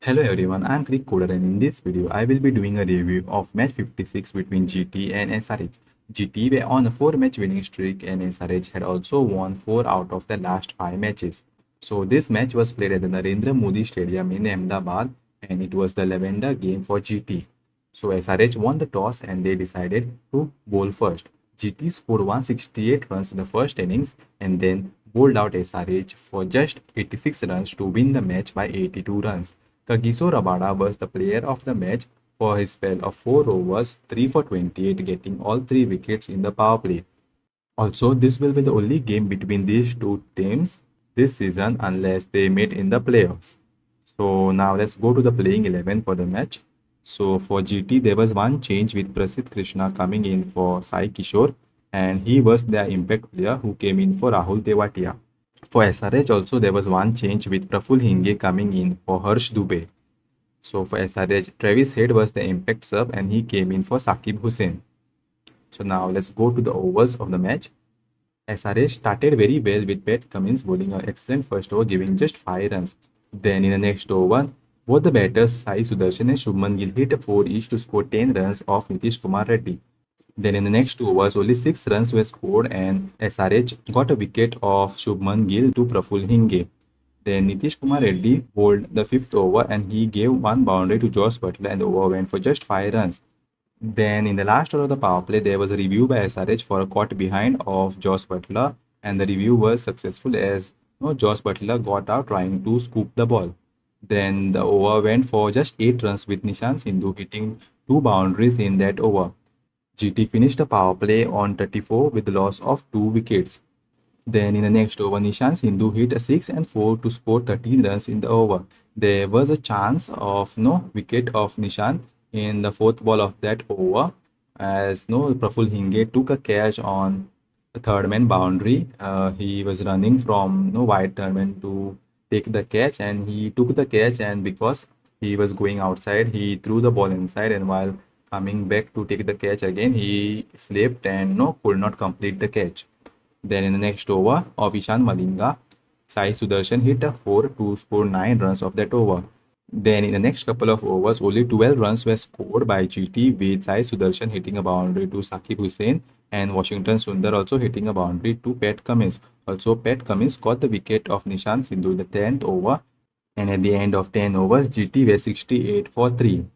Hello everyone, I am Krick Coder and in this video I will be doing a review of match 56 between GT and SRH. GT were on a 4-match winning streak and SRH had also won 4 out of the last 5 matches. So this match was played at the Narendra Modi Stadium in Ahmedabad and it was the lavender game for GT. So SRH won the toss and they decided to bowl first. GT scored 168 runs in the first innings and then bowled out SRH for just 86 runs to win the match by 82 runs. Kagiso Rabada was the player of the match for his spell of 4 overs, 3 for 28, getting all 3 wickets in the power play. Also, this will be the only game between these two teams this season unless they meet in the playoffs. So now let's go to the playing 11 for the match. So for GT, there was one change with Prasidh Krishna coming in for Sai Kishore and he was the impact player who came in for Rahul Tewatia. For SRH also there was one change with Praful Hinge coming in for Harsh Dubey. So for SRH, Travis Head was the impact sub and he came in for Saqib Hussain. So now let's go to the overs of the match. SRH started very well with Pat Cummins bowling an excellent first over giving just 5 runs. Then in the next over, both the batters Sai Sudarshan and Shubman Gill hit 4 each to score 10 runs off Nitish Kumar Reddy. Then in the next 2 overs, only 6 runs were scored and SRH got a wicket of Shubman Gill to Praful Hinge. Then Nitish Kumar Reddy bowled the 5th over and he gave one boundary to Josh Butler and the over went for just 5 runs. Then in the last over of the power play, there was a review by SRH for a caught behind of Josh Butler and the review was successful as Josh Butler got out trying to scoop the ball. Then the over went for just 8 runs with Nishan Sindhu hitting 2 boundaries in that over. GT finished the power play on 34 with the loss of 2 wickets. Then in the next over, Nishan Sindhu hit a 6 and 4 to score 13 runs in the over. There was a chance of no wicket of Nishan in the 4th ball of that over as Praful Hinge took a catch on the third man boundary. He was running from wide third man to take the catch and he took the catch and because he was going outside, he threw the ball inside and while coming back to take the catch again, he slipped and could not complete the catch. Then in the next over of Ishan Malinga, Sai Sudarshan hit a 4 to score 9 runs of that over. Then in the next couple of overs, only 12 runs were scored by GT with Sai Sudarshan hitting a boundary to Saqib Hussain and Washington Sundar also hitting a boundary to Pat Cummins. Also, Pat Cummins got the wicket of Nishan Sindhu in the 10th over and at the end of 10 overs, GT were 68 for 3.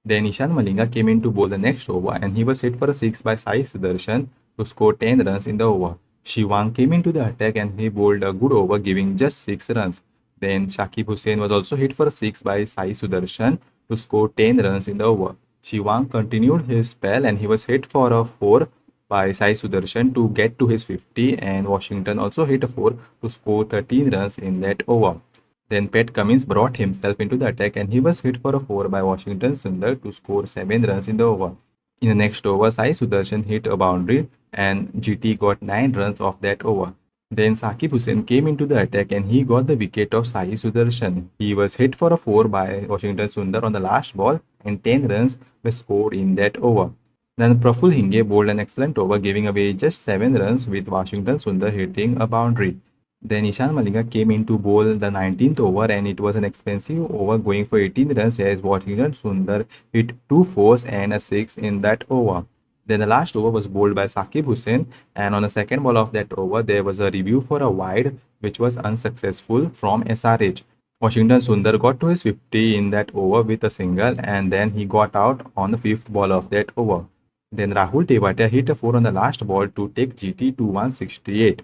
Then Ishan Malinga came in to bowl the next over and he was hit for a 6 by Sai Sudarshan to score 10 runs in the over. Shivang came into the attack and he bowled a good over giving just 6 runs. Then Shakib Hussain was also hit for a 6 by Sai Sudarshan to score 10 runs in the over. Shivang continued his spell and he was hit for a 4 by Sai Sudarshan to get to his 50 and Washington also hit a 4 to score 13 runs in that over. Then Pat Cummins brought himself into the attack and he was hit for a 4 by Washington Sundar to score 7 runs in the over. In the next over, Sai Sudarshan hit a boundary and GT got 9 runs off that over. Then Saqib Hussain came into the attack and he got the wicket of Sai Sudarshan. He was hit for a 4 by Washington Sundar on the last ball and 10 runs were scored in that over. Then Praful Hinge bowled an excellent over giving away just 7 runs with Washington Sundar hitting a boundary. Then Ishan Malinga came in to bowl the 19th over and it was an expensive over going for 18 runs as Washington Sundar hit 2 fours and a 6 in that over. Then the last over was bowled by Saqib Hussain and on the second ball of that over there was a review for a wide which was unsuccessful from SRH. Washington Sundar got to his 50 in that over with a single and then he got out on the 5th ball of that over. Then Rahul Tewatia hit a 4 on the last ball to take GT to 168.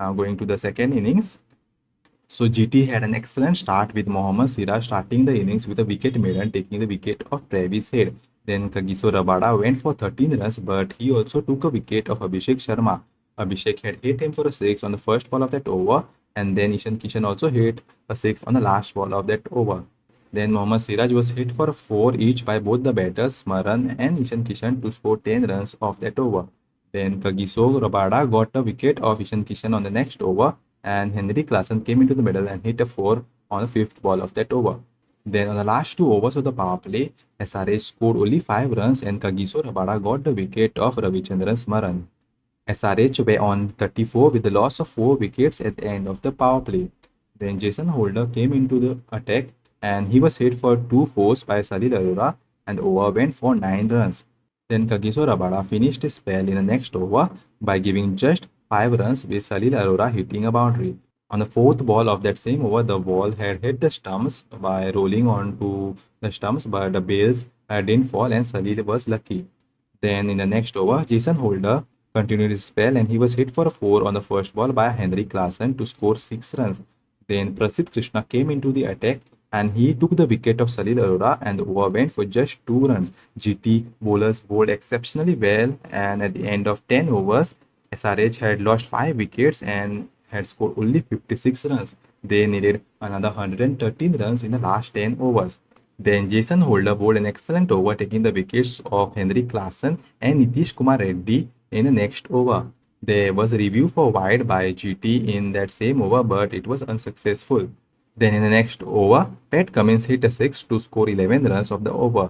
Now going to the second innings. So GT had an excellent start with Mohammad Siraj starting the innings with a wicket maiden taking the wicket of Travis Head. Then Kagiso Rabada went for 13 runs but he also took a wicket of Abhishek Sharma. Abhishek had hit him for a 6 on the first ball of that over and then Ishan Kishan also hit a 6 on the last ball of that over. Then Mohammad Siraj was hit for a 4 each by both the batters Smaran and Ishan Kishan to score 10 runs off that over. Then Kagiso Rabada got a wicket of Ishan Kishan on the next over and Henry Klassen came into the middle and hit a 4 on the 5th ball of that over. Then on the last 2 overs of the power play, SRH scored only 5 runs and Kagiso Rabada got the wicket of Ravichandran Smaran. SRH were on 34 with the loss of 4 wickets at the end of the power play. Then Jason Holder came into the attack and he was hit for 2 fours by Salil Arora and over went for 9 runs. Then Kagiso Rabada finished his spell in the next over by giving just 5 runs with Salil Arora hitting a boundary. On the fourth ball of that same over, the ball had hit the stumps by rolling onto the stumps, but the bails didn't fall and Salil was lucky. Then in the next over, Jason Holder continued his spell and he was hit for a 4 on the first ball by Henry Klassen to score 6 runs. Then Prasidh Krishna came into the attack and he took the wicket of Salil Arora and the over went for just 2 runs. GT bowlers bowled exceptionally well and at the end of 10 overs, SRH had lost 5 wickets and had scored only 56 runs. They needed another 113 runs in the last 10 overs. Then Jason Holder bowled an excellent over, taking the wickets of Henry Klassen and Nitish Kumar Reddy in the next over. There was a review for wide by GT in that same over, but it was unsuccessful. Then in the next over, Pat Cummins hit a 6 to score 11 runs of the over.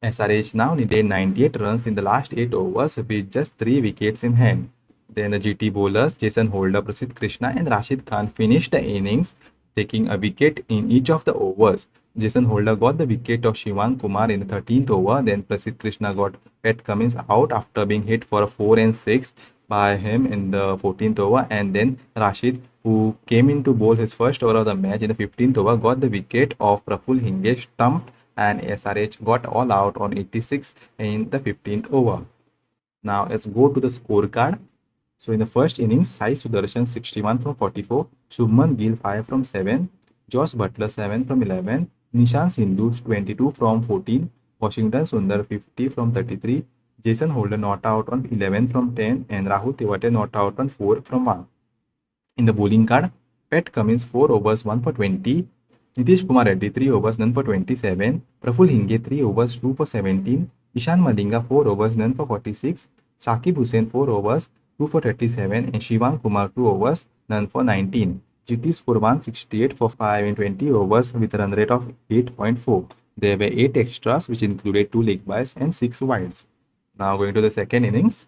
SRH now needed 98 runs in the last 8 overs with just 3 wickets in hand. Then the GT bowlers Jason Holder, Prasidh Krishna and Rashid Khan finished the innings taking a wicket in each of the overs. Jason Holder got the wicket of Shivang Kumar in the 13th over. Then Prasidh Krishna got Pat Cummins out after being hit for a 4 and 6 by him in the 14th over. And then Rashid, who came in to bowl his first over of the match in the 15th over, got the wicket of Praful Hinge stumped and SRH got all out on 86 in the 15th over. Now let's go to the scorecard. So in the first innings, Sai Sudarshan 61 from 44, Shubman Gill 5 from 7, Josh Butler 7 from 11, Nishan Sindhu 22 from 14, Washington Sundar 50 from 33, Jason Holder not out on 11 from 10 and Rahul Tewate not out on 4 from 1. In the bowling card, Pat Cummins 4 overs 1 for 20, Nitish Kumar Reddy 3 overs none for 27, Praful Hinge 3 overs 2 for 17, Ishan Malinga 4 overs none for 46, Saqib Hussain 4 overs 2 for 37 and Shivang Kumar 2 overs, none for 19. GT scored 168 for 5 in 20 overs with a run rate of 8.4. There were 8 extras which included 2 leg byes and 6 wides. Now going to the second innings,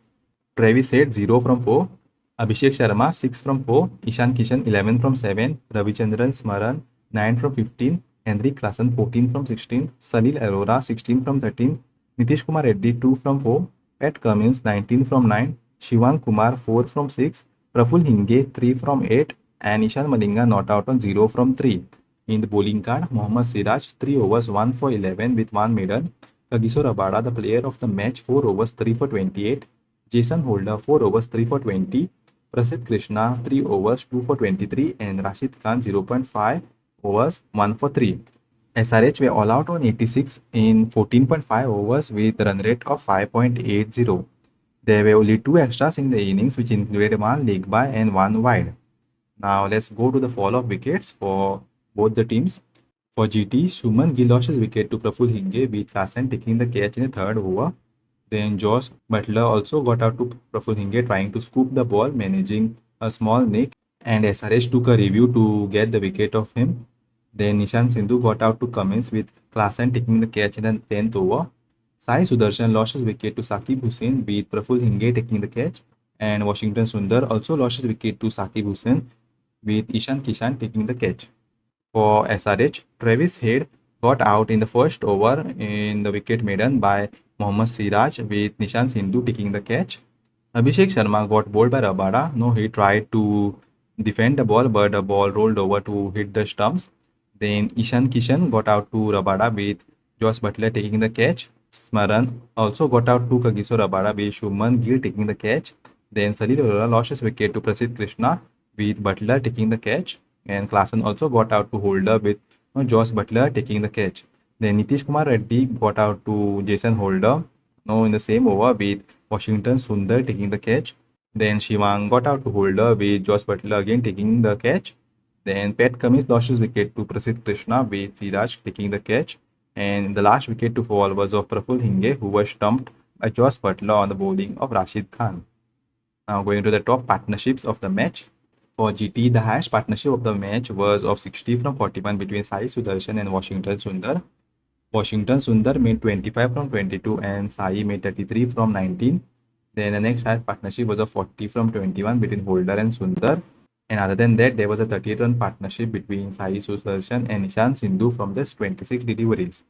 Travis Head 0 from 4, Abhishek Sharma 6 from 4, Ishan Kishan 11 from 7, Ravichandran Smaran 9 from 15, Henry Klassen 14 from 16, Salil Arora 16 from 13, Nitish Kumar Reddy 2 from 4, Pat Cummins 19 from 9, Shivang Kumar 4 from 6, Praful Hinge 3 from 8 and Ishan Malinga not out on 0 from 3. In the bowling card, Mohammad Siraj 3 overs 1 for 11 with 1 maiden, Kagiso Rabada the player of the match 4 overs 3 for 28, Jason Holder 4 overs 3 for 20, Prasidh Krishna 3 overs 2 for 23 and Rashid Khan 0.5 overs 1 for 3. SRH were all out on 86 in 14.5 overs with a run rate of 5.80. There were only 2 extras in the innings which included 1 leg by and 1 wide. Now let's go to the fall of wickets for both the teams. For GT, Shubman Gill lost his wicket to Praful Hinge with Klassen taking the catch in the 3rd over. Then Josh Butler also got out to Praful Hinge trying to scoop the ball, managing a small nick, and SRH took a review to get the wicket of him. Then Nishan Sindhu got out to Cummins with Klassen taking the catch in the 10th over. Sai Sudarshan lost his wicket to Saqib Hussain with Praful Hinge taking the catch, and Washington Sundar also lost his wicket to Saqib Hussain with Ishan Kishan taking the catch. For SRH, Travis Head got out in the first over in the wicket maiden by Mohammad Siraj with Nishan Sindhu taking the catch. Abhishek Sharma got bowled by Rabada. No, he tried to defend the ball, but the ball rolled over to hit the stumps. Then Ishan Kishan got out to Rabada with Josh Butler taking the catch. Smaran also got out to Kagiso Rabada with Shubman Gill taking the catch. Then Salil Arora lost his wicket to Prasidh Krishna with Butler taking the catch. And Klassen also got out to Holder with Josh Butler taking the catch. Then Nitish Kumar Reddy got out to Jason Holder in the same over with Washington Sundar taking the catch. Then Shivang got out to Holder with Josh Butler again taking the catch. Then Pat Cummins lost his wicket to Prasidh Krishna with Siraj taking the catch. And the last wicket to fall was of Praful Hinge, who was stumped by Josh Butler on the bowling of Rashid Khan. Now going to the top partnerships of the match. For GT, the highest partnership of the match was of 60 from 41 between Sai Sudarshan and Washington Sundar. Washington Sundar made 25 from 22 and Sai made 33 from 19. Then the next highest partnership was of 40 from 21 between Holder and Sundar. And other than that, there was a 38-run partnership between Sai Sudarshan and Nishan Sindhu from just 26 deliveries.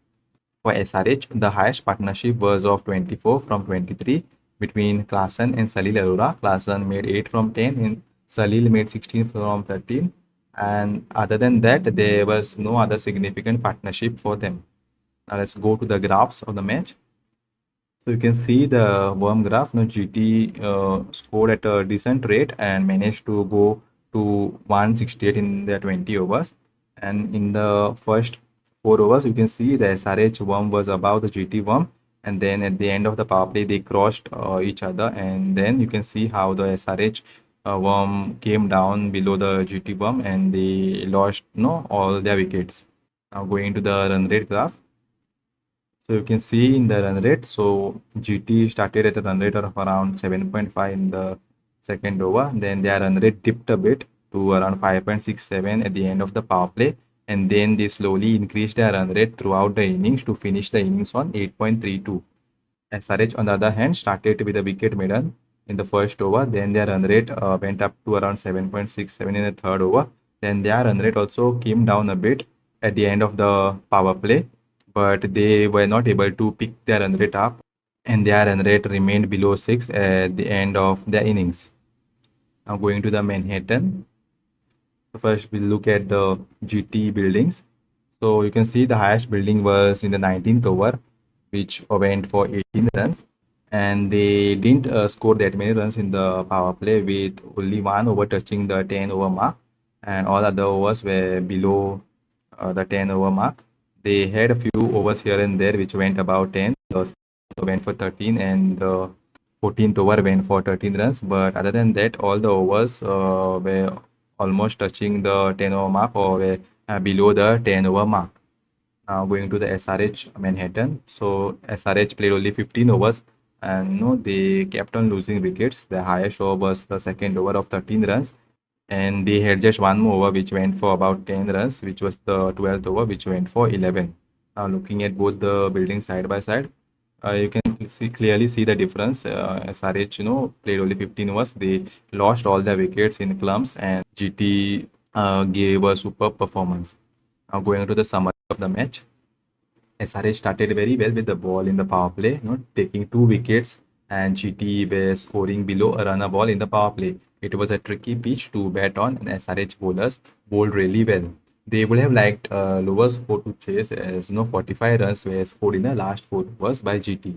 For SRH, the highest partnership was of 24 from 23 between Klassen and Salil Arora. Klassen made 8 from 10 and Salil made 16 from 13. And other than that, there was no other significant partnership for them. Now let's go to the graphs of the match. So you can see the worm graph. Now GT scored at a decent rate and managed to go to 168 in the 20 overs. And in the first 4 overs, you can see the SRH worm was above the GT worm. And then at the end of the power play, they crossed each other. And then you can see how the SRH worm came down below the GT worm and they lost all their wickets. Now going to the run rate graph. So you can see in the run rate, so GT started at a run rate of around 7.5 in the second over. Then their run rate dipped a bit to around 5.67 at the end of the power play. And then they slowly increased their run rate throughout the innings to finish the innings on 8.32. SRH, on the other hand, started with a wicket maiden in the first over. Then their run rate went up to around 7.67 in the third over. Then their run rate also came down a bit at the end of the power play, but they were not able to pick their run rate up, and their run rate remained below 6 at the end of their innings. Now going to the Manhattan. First, we'll look at the GT buildings. So you can see the highest building was in the 19th over, which went for 18 runs. And they didn't score that many runs in the power play, with only one over touching the 10 over mark. And all other overs were below the 10 over mark. They had a few overs here and there which went about 10. The 6th over went for 13 and the 14th over went for 13 runs. But other than that, all the overs were almost touching the 10 over mark or were below the 10 over mark. Now going to the SRH Manhattan. So SRH played only 15 overs and they kept on losing wickets. The highest over was the second over of 13 runs. And they had just one more over which went for about 10 runs, which was the 12th over, which went for 11. Now looking at both the buildings side by side, you can clearly see the difference. SRH, played only 15 overs. They lost all their wickets in clumps, and GT gave a superb performance. Now going to the summary of the match. SRH started very well with the ball in the power play, taking 2 wickets, and GT were scoring below a runner ball in the power play. It was a tricky pitch to bat on, and SRH bowlers bowled really well. They would have liked a lower score to chase, as 45 runs were scored in the last 4 overs by GT.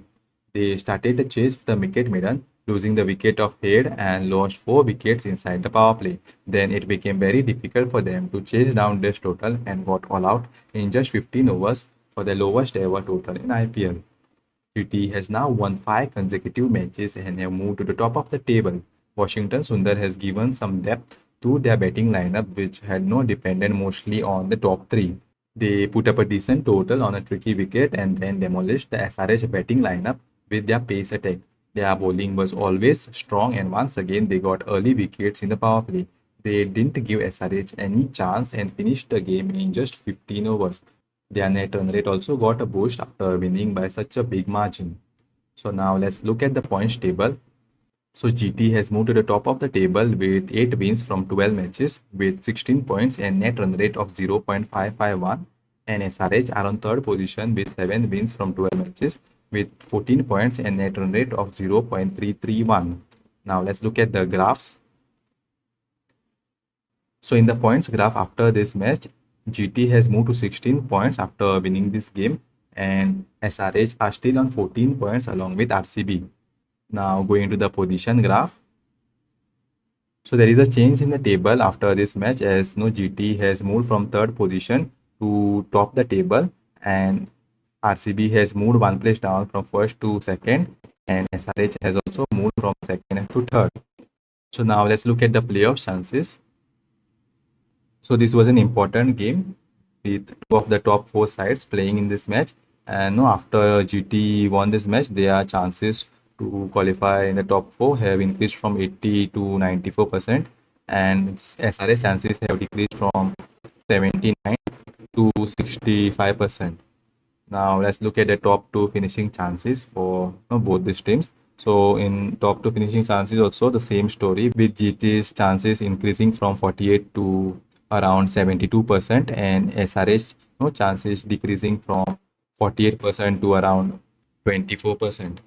They started the chase with the wicket maiden, losing the wicket of Head and lost 4 wickets inside the power play. Then it became very difficult for them to chase down this total and got all out in just 15 overs for the lowest ever total in IPL. GT has now won 5 consecutive matches and have moved to the top of the table. Washington Sundar has given some depth to their batting lineup, which had no depended mostly on the top 3. They put up a decent total on a tricky wicket and then demolished the SRH batting lineup with their pace attack. Their bowling was always strong, and once again they got early wickets in the power play. They didn't give SRH any chance and finished the game in just 15 overs. Their net run rate also got a boost after winning by such a big margin. So now let's look at the points table. So GT has moved to the top of the table with 8 wins from 12 matches with 16 points and net run rate of 0.551, and SRH are on third position with 7 wins from 12 matches with 14 points and net run rate of 0.331. Now let's look at the graphs. So in the points graph after this match, GT has moved to 16 points after winning this game, and SRH are still on 14 points along with RCB. Now going to the position graph. So there is a change in the table after this match, as GT has moved from third position to top the table, and RCB has moved one place down from first to second, and SRH has also moved from second to third. So now let's look at the playoff chances. So this was an important game with 2 of the top 4 sides playing in this match, and after GT won this match, their chances to qualify in the top 4 have increased from 80 to 94%, and SRH chances have decreased from 79 to 65%. Now let's look at the top 2 finishing chances for both these teams. So in top two finishing chances also the same story, with GT's chances increasing from 48 to around 72% and SRH chances decreasing from 48% to around 24%.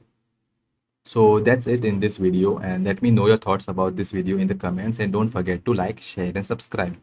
So that's it in this video, and let me know your thoughts about this video in the comments, and don't forget to like, share and subscribe.